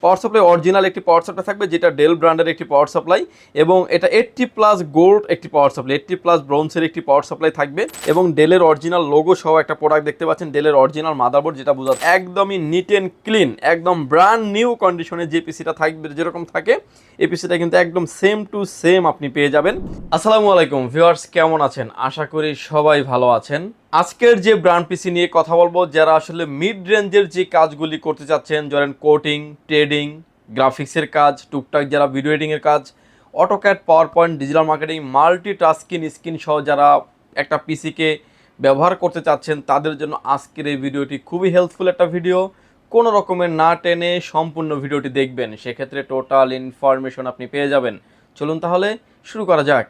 Power supply original একটি power supply থাকবে, যেটা ডেল ব্র্যান্ডের একটি পাওয়ার সাপ্লাই, এবং এটা 80+ গোল্ড একটি পাওয়ার সাপ্লাই, 80+ ব্রোঞ্জের একটি পাওয়ার সাপ্লাই থাকবে, এবং ডেলের অরিজিনাল লোগো সহ একটা প্রোডাক্ট দেখতে পাচ্ছেন, ডেলের অরিজিনাল মাদারবোর্ড, যেটা বোঝাচ্ছে একদমই নিট অ্যান্ড ক্লিন, একদম ব্র্যান্ড নিউ কন্ডিশনে যে পিসিটা থাকবে যেরকম থাকে এই পিসিটা কিন্তু একদম সেম টু সেম আপনি পেয়ে যাবেন। আসসালামু আলাইকুম ভিউয়ার্স, কেমন আছেন? আশা করি সবাই ভালো আছেন। আজকের যে ব্র্যান্ড পিসি নিয়ে কথা বলবো, যারা আসলে মিড রেঞ্জের যে কাজগুলি করতে চাচ্ছেন, ধরেন কোডিং, ট্রেডিং, গ্রাফিক্সের কাজ, টুকটাক যারা ভিডিও এডিংয়ের কাজ, AutoCAD, power point, digital marketing, multi tasking skin সহ যারা একটা পিসিকে ব্যবহার করতে চাচ্ছেন, তাদের জন্য আজকের এই ভিডিওটি খুবই হেল্পফুল একটা ভিডিও। কোনো রকমের না টেনে সম্পূর্ণ ভিডিওটি দেখবেন, সেক্ষেত্রে টোটাল ইনফরমেশন আপনি পেয়ে যাবেন। চলুন তাহলে শুরু করা যাক।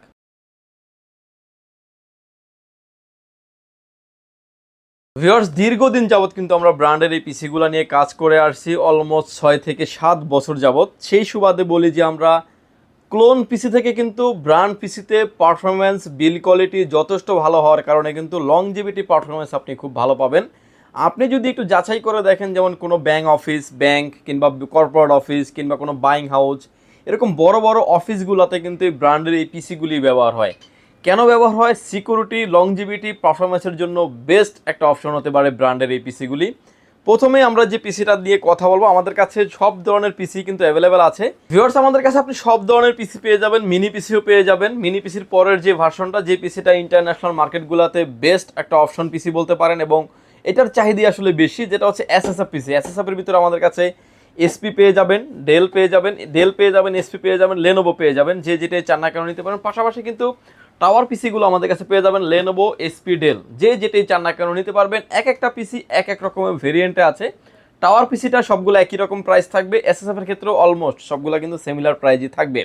ভিউয়ার্স, দীর্ঘদিন যাবৎ কিন্তু আমরা ব্র্যান্ডের এই পিসিগুলো নিয়ে কাজ করে আসছি, অলমোস্ট 6 থেকে 7 বছর যাবৎ। সেই সুবাদে বলি যে আমরা ক্লোন পিসি থেকে কিন্তু ব্র্যান্ড পিসিতে পারফরমেন্স, বিল কোয়ালিটি যথেষ্ট ভালো হওয়ার কারণে কিন্তু লংজিভিটি পারফরমেন্স আপনি খুব ভালো পাবেন। আপনি যদি একটু যাচাই করে দেখেন, যেমন কোনো ব্যাংক কিংবা কর্পোরেট অফিস কিংবা কোনো বাইং হাউস, এরকম বড় বড় অফিসগুলোতে কিন্তু এই ব্র্যান্ডের এই পিসিগুলি ব্যবহার হয়। কেন ব্যবহার হয়? সিকিউরিটি, লংজিভিটি, পারফরমেন্সের জন্য বেস্ট একটা অপশন হতে পারে ব্র্যান্ডের এই পিসিগুলি। প্রথমে আমরা যে পিসিটা দিয়ে কথা বলবো, আমাদের কাছে সব ধরনের পিসি কিন্তু অ্যাভেলেবেল আছে। ভিউয়ার্স, আমাদের কাছে আপনি সব ধরনের পিসি পেয়ে যাবেন, মিনি পিসিও পেয়ে যাবেন। মিনি পিসির পরের যে ভার্সনটা, যে পিসিটা ইন্টারন্যাশনাল মার্কেটগুলোতে বেস্ট একটা অপশন পিসি বলতে পারেন, এবং এটার চাহিদা আসলে বেশি, যেটা হচ্ছে এসএসএফ পিসি। এসএসএফের ভিতরে আমাদের কাছে এসপি পেয়ে যাবেন, ডেল পেয়ে যাবেন, এসপি পেয়ে যাবেন, লেনোভো পেয়ে যাবেন, যে যেটাই চান না কেন নিতে পারেন। পাশাপাশি কিন্তু টাওয়ার পিসিগুলো আমাদের কাছে পেয়ে যাবেন, লেনোভো, এসপি, ডেল, যে যেটাই চান না কেন নিতে পারবেন। এক একটা পিসি এক এক রকমের ভেরিয়েন্টে আছে। টাওয়ার পিসিটা সবগুলো একই রকম প্রাইস থাকবে, এসএসএফের ক্ষেত্রেও অলমোস্ট সবগুলো কিন্তু সিমিলার প্রাইসই থাকবে।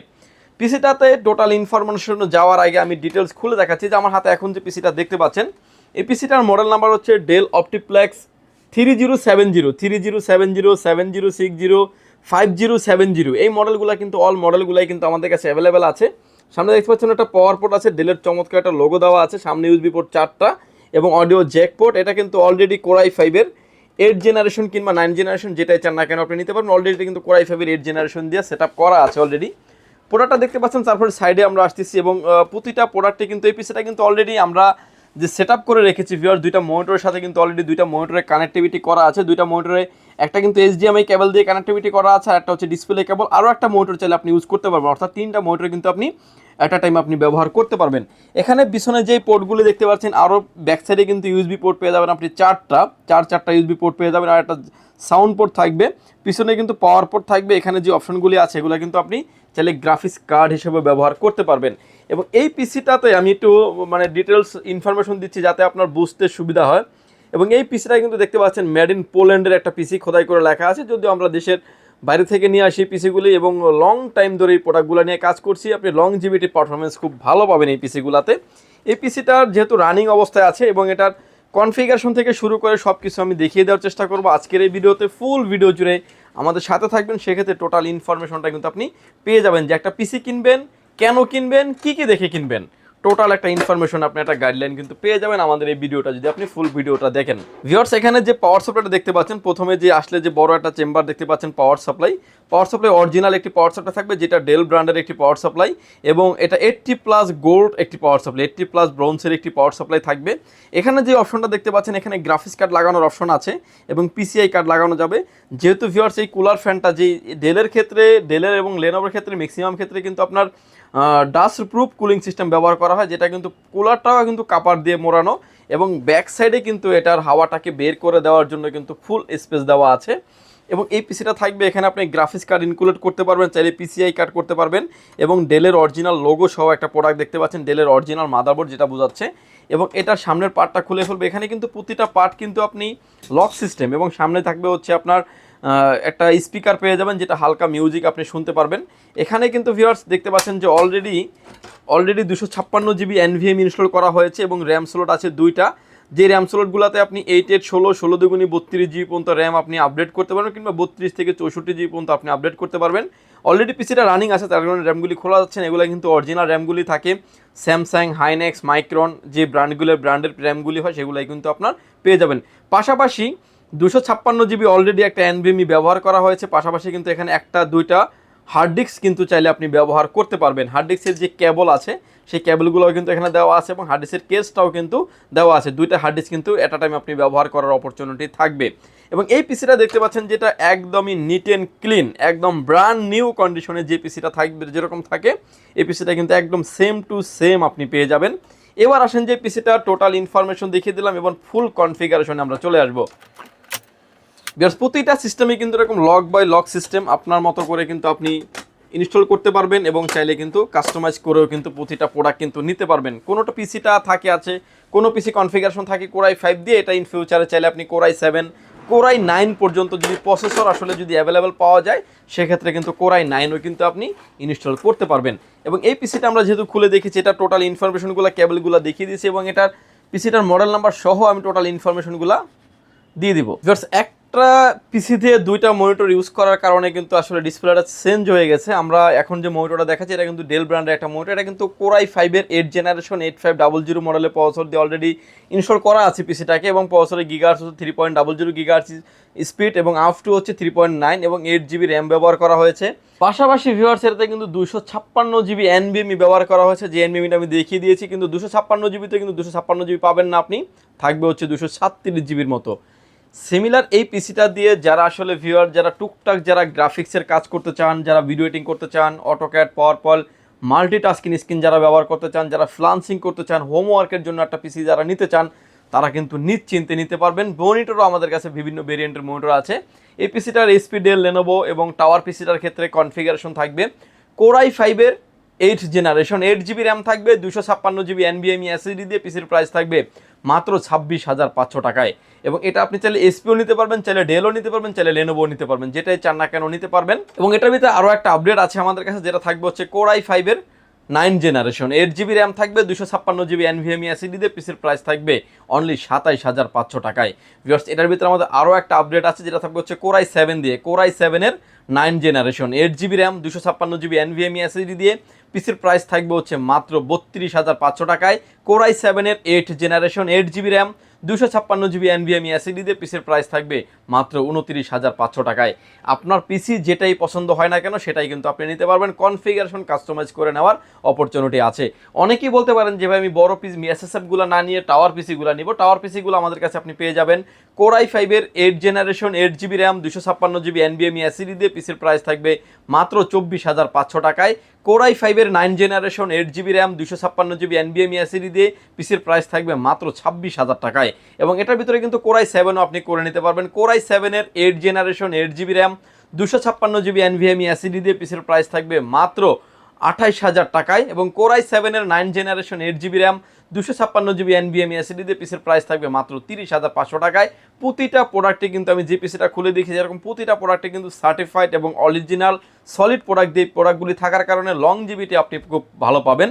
পিসিটাতে টোটাল ইনফরমেশন যাওয়ার আগে আমি ডিটেলস খুলে দেখাচ্ছি। যে আমার হাতে এখন যে পিসিটা দেখতে পাচ্ছেন, এই পিসিটার মডেল নাম্বার হচ্ছে ডেল অপটিপ্লেক্স 3070, 3070, 7060, 5070। এই মডেলগুলো কিন্তু অল মডেলগুলাই কিন্তু আমাদের কাছে অ্যাভেলেবেল আছে। সামনে দেখতে পাচ্ছেন একটা পাওয়ার পোর্ট আছে, ডেলের চমৎকার একটা লোগো দেওয়া আছে, সামনে ইউএসবি পোর্ট 4টা এবং অডিও জ্যাক পোর্ট। এটা কিন্তু অলরেডি কোরাই 5-এর 8 জেনারেশন কিংবা 9 জেনারেশন, যেটাই চান না কেন আপনি নিতে পারবেন। অলরেডি কিন্তু কোরাই 5-এর 8 জেনারেশন দিয়ে সেট আপ করা আছে অলরেডি। প্রোডাক্টটা দেখতে পাচ্ছেন, তারপরে সাইডে আমরা আসতেছি, এবং প্রতিটা প্রোডাক্টে কিন্তু এই পিসিটা কিন্তু অলরেডি আমরা যে সেট আপ করে রেখেছি ভিউয়ার, দুইটা মনিটরের সাথে কিন্তু অলরেডি দুইটা মনিটরের কানেক্টিভিটি করা আছে। দুইটা মনিটরে একটা কিন্তু এইচডিএমআই কেবল দিয়ে কানেক্টিভিটি করা আছে, আর একটা হচ্ছে ডিসপ্লে কেবল, আরও একটা মনিটর চাইলে আপনি ইউজ করতে পারবেন। অর্থাৎ 3টা মনিটর কিন্তু আপনি একটা টাইম আপনি ব্যবহার করতে পারবেন। এখানে পিছনে যে পোর্টগুলো দেখতে পাচ্ছেন, আরও ব্যাক সাইডে কিন্তু ইউএসবি পোর্ট পেয়ে যাবেন আপনি চারটা ইউএসবি পোর্ট পেয়ে যাবেন, আর একটা সাউন্ড পোর্ট থাকবে। পিছনে কিন্তু পাওয়ার পোর্ট থাকবে। এখানে যে অপশনগুলি আছে এগুলো কিন্তু আপনি চাইলে গ্রাফিক্স কার্ড হিসেবে ব্যবহার করতে পারবেন। এবং এই পিসিটাতে আমি একটু ডিটেলস ইনফরমেশন দিচ্ছি যাতে আপনার বুঝতে সুবিধা হয়। এবং এই পিসিটা কিন্তু দেখতে পাচ্ছেন মেড ইন পোল্যান্ডের একটা পিসি, খোদাই করে লেখা আছে। যদিও আমরা দেশের বাইরে থেকে নিয়ে আসি পিসিগুলি, এবং লং টাইম ধরে এই প্রোডাক্টগুলো নিয়ে কাজ করছি। আপনি লংজিভিটি পারফরমেন্স খুব ভালো পাবেন এই পিসিগুলোতে। এই পিসিটার যেহেতু রানিং অবস্থায় আছে, এবং এটার কনফিগারেশন থেকে শুরু করে সব কিছু আমি দেখিয়ে দেওয়ার চেষ্টা করবো আজকের এই ভিডিওতে। ফুল ভিডিও জুড়ে আমাদের সাথে থাকবেন, সেক্ষেত্রে টোটাল ইনফরমেশনটা কিন্তু আপনি পেয়ে যাবেন, যে একটা পিসি কিনবেন, কেন কিনবেন, কী কী দেখে কিনবেন, টোটাল একটা ইনফরমেশন, আপনি একটা গাইডলাইন কিন্তু পেয়ে যাবেন আমাদের এই ভিডিওটা যদি আপনি ফুল ভিডিওটা দেখেন। ভিউয়ার্স, এখানে যে পাওয়ার সাপ্লাইটা দেখতে পাচ্ছেন, প্রথমে যে আসলে যে বড় একটা চেম্বার দেখতে পাচ্ছেন, পাওয়ার সাপ্লাই অরিজিনাল একটি পাওয়ার সাপ্লাই থাকবে, যেটা ডেল ব্র্যান্ডের একটি পাওয়ার সাপ্লাই, এবং এটা 80+ গোল্ড একটি পাওয়ার সাপ্লাই, 80+ ব্রোঞ্জের একটি পাওয়ার সাপ্লাই থাকবে। এখানে যে অপশনটা দেখতে পাচ্ছেন, এখানে গ্রাফিক্স কার্ড লাগানোর অপশন আছে এবং পিসিআই কার্ড লাগানো যাবে। যেহেতু ভিউয়ার্স এই কুলার ফ্যানটা যে ডেলের এবং লেনোভোর ক্ষেত্রে ম্যাক্সিমাম ক্ষেত্রে কিন্তু আপনার ডাস্ট প্রুফ কুলিং সিস্টেম ব্যবহার করা হয়, যেটা কিন্তু কুলারটাও কিন্তু কাপার দিয়ে মোড়ানো, এবং ব্যাক সাইডে কিন্তু এটার হাওয়াটাকে বের করে দেওয়ার জন্য কিন্তু ফুল স্পেস দেওয়া আছে। এবং এই পিসিটা থাকবে, এখানে আপনি গ্রাফিক্স কার্ড ইনক্লুড করতে পারবেন, চাইলে পিসিআই কার্ড করতে পারবেন, এবং ডেলের অরিজিনাল লোগো সহ একটা প্রোডাক্ট দেখতে পাচ্ছেন, ডেলের অরিজিনাল মাদারবোর্ড যেটা বোঝাচ্ছে। এবং এটার সামনের পার্টটা খুলে ফেলবে। এখানে কিন্তু প্রতিটা পার্ট কিন্তু আপনি লক সিস্টেম, এবং সামনে থাকবে হচ্ছে আপনার একটা স্পিকার পেয়ে যাবেন, যেটা হালকা মিউজিক আপনি শুনতে পারবেন। এখানে কিন্তু ভিউয়ার্স দেখতে পাচ্ছেন যে অলরেডি 256 জিবি এনভিএম ইনস্টল করা হয়েছে, এবং র্যাম স্লট আছে 2টা। যে র্যাম স্লটগুলোতে আপনি 8/8 2 32 জিবি পর্যন্ত র্যাম আপনি আপডেট করতে পারবেন, কিংবা 32 থেকে 64 জিবি পর্যন্ত আপনি আপডেট করতে পারবেন। অলরেডি পিসিটা রানিং আছে, তার কারণে র্যামগুলি খোলা যাচ্ছে না। এগুলো কিন্তু অরিজিনাল র্যামগুলি থাকে, স্যামসাং, হাইনেক্স, মাইক্রন যে ব্র্যান্ডের র্যামগুলি হয় সেগুলোই কিন্তু আপনার পেয়ে যাবেন। পাশাপাশি 256 জিবি অলরেডি একটা এনভিএমই ব্যবহার করা হয়েছে, পাশাপাশি কিন্তু এখানে একটা দুইটা হার্ড ডিস্ক কিন্তু চাইলে আপনি ব্যবহার করতে পারবেন। হার্ড ডিস্কের যে কেবল আছে সেই কেবলগুলোও কিন্তু এখানে দেওয়া আছে এবং হার্ড ডিস্কের কেসটাও কিন্তু দেওয়া আছে। দুইটা হার্ড ডিস্ক কিন্তু এট আ টাইম আপনি ব্যবহার করার অপরচুনিটি থাকবে। এবং এই পিসিটা দেখতে পাচ্ছেন যেটা একদমই নিট অ্যান্ড ক্লিন, একদম ব্র্যান্ড নিউ কন্ডিশনে যে পিসিটা থাকবে যেরকম থাকে এই পিসিটা কিন্তু একদম সেম টু সেম আপনি পেয়ে যাবেন। এবার আসেন যে পিসিটা টোটাল ইনফরমেশন দেখিয়ে দিলাম এবং ফুল কনফিগারেশনে আমরা চলে আসবো। বিকজ প্রতিটা সিস্টেমে কিন্তু এরকম লক বাই লক সিস্টেম আপনার মতো করে কিন্তু আপনি ইনস্টল করতে পারবেন এবং চাইলে কিন্তু কাস্টমাইজ করেও কিন্তু প্রতিটা প্রোডাক্ট কিন্তু নিতে পারবেন। কোনোটা পিসিটা থাকে আছে, কোনো পিসি কনফিগারেশন থাকে কোরাই 5 দিয়ে, এটা ইন ফিউচারে চাইলে আপনি কোরাই 7 কোরাই 9 পর্যন্ত যদি প্রসেসর আসলে যদি অ্যাভেলেবেল পাওয়া যায় সেক্ষেত্রে কিন্তু কোরাই 9ও কিন্তু আপনি ইনস্টল করতে পারবেন। এবং এই পিসিটা আমরা যেহেতু খুলে দেখেছি এটা টোটাল ইনফরমেশনগুলো কেবলগুলো দেখিয়ে দিয়েছি এবং এটার পিসিটার মডেল নাম্বার সহ আমি টোটাল ইনফরমেশনগুলো দিয়ে দিব। একটা পিসি দিয়ে দুইটা মনিটর ইউজ করার কারণে কিন্তু আসলে ডিসপ্লেটা চেঞ্জ হয়ে গেছে। আমরা এখন যে মনিটরটা দেখাচ্ছি এটা কিন্তু ডেল ব্র্যান্ডের একটা মনিটর, এটা কিন্তু কোরাই 5-এর 8 জেনারেশন 8500 মডেলের প্রসেসর দিয়ে অলরেডি ইনস্টল করা আছে পিসিটাকে এবং প্রসেসরের গিগাহার্টজ হচ্ছে 3.00 গিগাহার্টজ স্পিড এবং আপ টু হচ্ছে 3.9 এবং 8 জিবি র্যাম ব্যবহার করা হয়েছে। পাশাপাশি ভিউয়ার্স এটাতে কিন্তু 256 জিবি এনভিএমই ব্যবহার করা হয়েছে, যে এনভিএমটা আমি দেখিয়ে দিয়েছি। কিন্তু 256 জিবিতে কিন্তু 256 জিবি পাবেন না, আপনি থাকবে হচ্ছে 237 জিবির মতো। সিমিলার এই পিসিটা দিয়ে যারা আসলে ভিউয়ার যারা টুকটাক যারা গ্রাফিক্সের কাজ করতে চান, যারা ভিডিও এডিটিং করতে চান, অটোক্যাড পাওয়ারপয়েন্ট মাল্টিটাস্কিং স্ক্রিন যারা ব্যবহার করতে চান, যারা ফ্রিল্যান্সিং করতে চান, হোমওয়ার্কের জন্য একটা পিসি যারা নিতে চান তারা কিন্তু নিশ্চিন্তে নিতে পারবেন। মনিটরও আমাদের কাছে বিভিন্ন ভেরিয়েন্টের মনিটর আছে। এই পিসিটার এইচপি, ডেল, লেনোভো এবং টাওয়ার পিসিটার ক্ষেত্রে কনফিগারেশন থাকবে কোরাই 5-এর 8 জেনারেশন, 8 জিবি র্যাম থাকবে, 256 জিবি এনভিএমই এসএসডি দিয়ে পিসির প্রাইস থাকবে মাত্র 26,500 টাকায়। এবং এটা আপনি চাইলে এসপিও নিতে পারবেন, চাইলে ডেলও নিতে পারবেন, চাইলে লেনোভো নিতে পারবেন, যেটাই চান না কেন নিতে পারবেন। এবং এটার ভিতরে আরও একটা আপডেট আছে আমাদের কাছে যেটা থাকবে হচ্ছে কোরাই 5-এর 9 জেনারেশন, 8 জিবি র্যাম থাকবে, 256 জিবি এনভিএমই এসএসডি দিয়ে পিসির প্রাইস থাকবে অনলি 27,500 টাকায়। ভিউয়ার্স এটার ভিতরে আমাদের আরও একটা আপডেট আছে যেটা থাকবে হচ্ছে কোরাই 7 দিয়ে, কোরাই 7-এর 9 generation, 8 GB RAM, 256 GB NVMe SSD দিয়ে পিসির প্রাইস থাকবে হচ্ছে মাত্র 32,500 টাকায়। কোরাই 7-এর 8 generation, 8 GB RAM, 256 GB NVMe SSD দিয়ে পিসির প্রাইস থাকবে মাত্র 29,500 টাকায়। আপনার পিসি যেটাই পছন্দ হয় না কেন সেটাই কিন্তু আপনি নিতে পারবেন, কনফিগারেশন কাস্টমাইজ করে নেওয়ার অপরচুনিটি আছে। অনেকেই বলতে পারেন যে ভাই আমি বড় পিসি এসএসএফগুলো না নিয়ে টাওয়ার পিসিগুলো নিব। টাওয়ার পিসিগুলো আমাদের কাছে আপনি পেয়ে যাবেন কোরাই 5-এর 8 generation, 8 GB RAM, 256 GB NVMe SSD দিয়ে পিসির প্রাইস থাকবে মাত্র 24,500 টাকায়। কোরাই 5-এর 9 generation, 8 GB RAM, 256 GB NVMe SSD দিয়ে পিসির প্রাইস থাকবে মাত্র 26,000 টাকায়। এবং এটার ভিতরে কিন্তু কোরাই 7ও আপনি করে নিতে পারবেন। কোরাই 7-এর 8 generation, 8 GB RAM, 256 GB NVMe SSD দিয়ে পিসির প্রাইস থাকবে মাত্র 28,000 টাকায়। এবং কোরাই 7-এর 9 generation, 8 GB RAM, 256 GB NVMe SSD দিয়ে পিসির প্রাইস থাকবে মাত্র 30,500 টাকায়। প্রতিটা প্রোডাক্টে কিন্তু আমি যে পিসিটা খুলে দেখি যেরকম প্রতিটা প্রোডাক্টে কিন্তু সার্টিফাইড এবং অরিজিনাল সলিড প্রোডাক্ট দিয়ে প্রোডাক্টগুলি থাকার কারণে লংজিভিটি আপনি খুব ভালো পাবেন।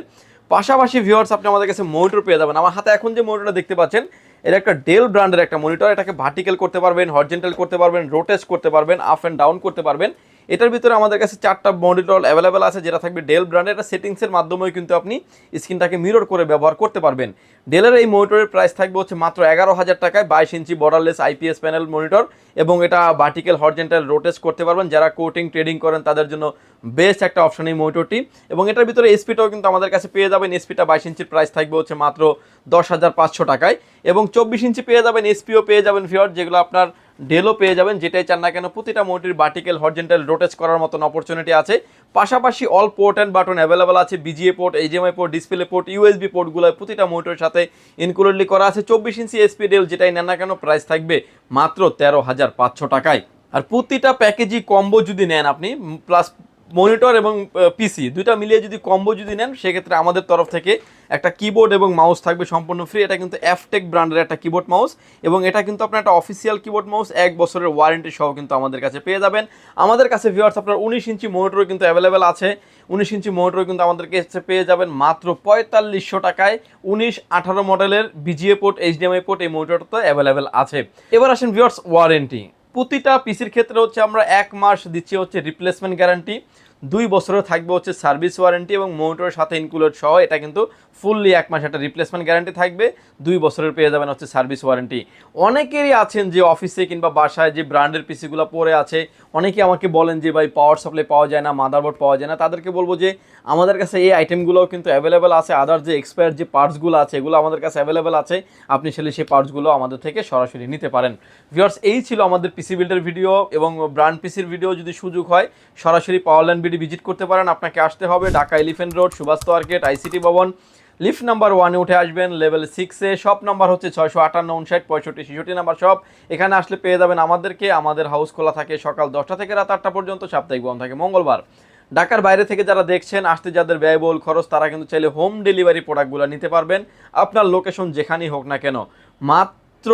পাশাপাশি ভিউয়ার্স আপনি আমাদের কাছে মনিটর পেয়ে যাবেন। আমার হাতে এখন যে মনিটরটা দেখতে পাচ্ছেন এটা একটা ডেল ব্র্যান্ডের একটা মনিটর, এটাকে ভার্টিক্যাল করতে পারবেন, হরিজন্টাল করতে পারবেন, রোটেট করতে পারবেন, আপ অ্যান্ড ডাউন করতে পারবেন। এটার ভিতরে আমাদের কাছে 4টা মনিটর অ্যাভেলেবেল আছে যেটা থাকবে ডেল ব্র্যান্ডের। এটা সেটিংসের মাধ্যমেও কিন্তু আপনি স্ক্রিনটাকে মিরর করে ব্যবহার করতে পারবেন। ডেলের এই মনিটরের প্রাইস থাকবে হচ্ছে মাত্র 11,000 টাকায়, 22 ইঞ্চি বর্ডারলেস আইপিএস প্যানেল মনিটর এবং এটা ভার্টিক্যাল হরিজন্টাল রোটেট করতে পারবেন। যারা কোটিং ট্রেডিং করেন তাদের জন্য বেস্ট একটা অপশন এই মনিটরটি। এবং এটার ভিতরে এসপিটাও কিন্তু আমাদের কাছে পেয়ে যাবেন। এসপিটা 22 ইঞ্চির প্রাইস থাকবে হচ্ছে মাত্র 10,500 টাকায় এবং 24 ইঞ্চি পেয়ে যাবেন, এসপিও পেয়ে যাবেন ভিউয়ার, যেগুলো আপনার ডেলও পেয়ে যাবেন, যেটাই চান না কেন প্রতিটা মনিটর ভার্টিক্যাল হরিজন্টাল রোটেট করার মতন অপরচুনিটি আছে। পাশাপাশি all port and button available আছে, VGA port, HDMI port, display port, USB পোর্টগুলো প্রতিটা মনিটরের সাথে ইনক্লুডলি করা আছে। 24 ইঞ্চি এসপি ডেল যেটাই নেন না কেন প্রাইস থাকবে মাত্র 13,500 টাকায়। আর প্রতিটা প্যাকেজই কম্বো যদি নেন আপনি, প্লাস মনিটর এবং পিসি দুইটা মিলিয়ে যদি কম্বো যদি নেন সেক্ষেত্রে আমাদের তরফ থেকে একটা কিবোর্ড এবং মাউস থাকবে সম্পূর্ণ ফ্রি। এটা কিন্তু এফটেক ব্র্যান্ডের একটা কিবোর্ড মাউস এবং এটা কিন্তু আপনার একটা অফিসিয়াল কিবোর্ড মাউস, 1 বছরের ওয়ারেন্টি সহ কিন্তু আমাদের কাছে পেয়ে যাবেন। আমাদের কাছে ভিউয়ার্স আপনার 19 ইঞ্চি মনিটর কিন্তু অ্যাভেলেবেল আছে, 19 ইঞ্চি মনিটর কিন্তু আমাদের কাছে পেয়ে যাবেন মাত্র 4500 টাকায়। 19-18 মডেলের বিজিএ পোর্ট, এইচডিএমআই পোর্ট এই মনিটরটা তো অ্যাভেলেবেল আছে। এবার আসেন ভিউয়ার্স ওয়ারেন্টি। প্রতিটা পিসির ক্ষেত্রে হচ্ছে আমরা 1 মাস দিচ্ছি হচ্ছে রিপ্লেসমেন্ট গ্যারান্টি, 2 বছরের থাকবে হচ্ছে সার্ভিস ওয়ারেন্টি এবং মোটরের সাথে ইনক্লুডেড সহ। এটা কিন্তু ফুললি 1 মাস একটা রিপ্লেসমেন্ট গ্যারান্টি থাকবে, 2 বছরের পেয়ে যাবেন হচ্ছে সার্ভিস ওয়ারেন্টি। অনেকেরই আছেন যে অফিসে কিংবা বাসায় যে ব্র্যান্ডের পিসিগুলো পড়ে আছে, অনেকে আমাকে বলেন যে ভাই পাওয়ার সাপ্লাই পাওয়া যায় না, মাদারবোর্ড পাওয়া যায় না। তাদেরকে বলবো যে আমাদের কাছে এই আইটেমগুলোও কিন্তু অ্যাভেলেবেল আছে, আদার যে এক্সপায়ার যে পার্টসগুলো আছে এগুলো আমাদের কাছে অ্যাভেলেবেল আছে, আপনি সেলে সেই পার্টসগুলো আমাদের থেকে সরাসরি নিতে পারেন। ভিউয়ার্স, এই ছিল আমাদের পিসি বিল্ডের ভিডিও এবং ব্র্যান্ড পিসির ভিডিও। যদি সুযোগ হয় সরাসরি পাওয়ারল্যান্ড বিডি ভিজিট করতে পারেন। আপনাকে আসতে হবে Dhaka elephant road, Subhash market, ICT Bhaban, lift number 1-এ উঠে আসবেন, লেভেল 6-এ। শপ নাম্বার হচ্ছে 658-59-65-65 নাম্বার শপ। এখানে আসলে পেয়ে যাবেন আমাদেরকে। আমাদের হাউস খোলা থাকে সকাল 10টা থেকে রাত 8টা পর্যন্ত, সাপ্তাহিক বন্ধ থাকে মঙ্গলবার। ঢাকার বাইরে থেকে যারা দেখছেন, আসতে যাদের ব্যয়বহুল খরচ, তারা কিন্তু চাইলে হোম ডেলিভারি প্রোডাক্টগুলো নিতে পারবেন আপনার লোকেশন যেখানেই হোক না কেন। মাত্র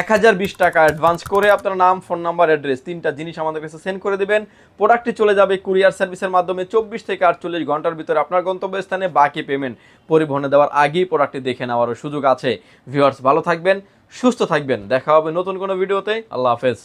1020 টাকা অ্যাডভান্স করে আপনার নাম, ফোন নাম্বার, অ্যাড্রেস 3টা জিনিস আমাদের কাছে সেন্ড করে দেবেন। প্রোডাক্টটি চলে যাবে কুরিয়ার সার্ভিসের মাধ্যমে 24 থেকে 48 ঘন্টার ভিতরে আপনার গন্তব্যস্থানে। বাকি পেমেন্ট পরিবহনে দেওয়ার আগেই প্রোডাক্টটি দেখে নেওয়ারও সুযোগ আছে। ভিউয়ার্স, ভালো থাকবেন, সুস্থ থাকবেন, দেখা হবে নতুন কোনো ভিডিওতে। আল্লাহ হাফেজ।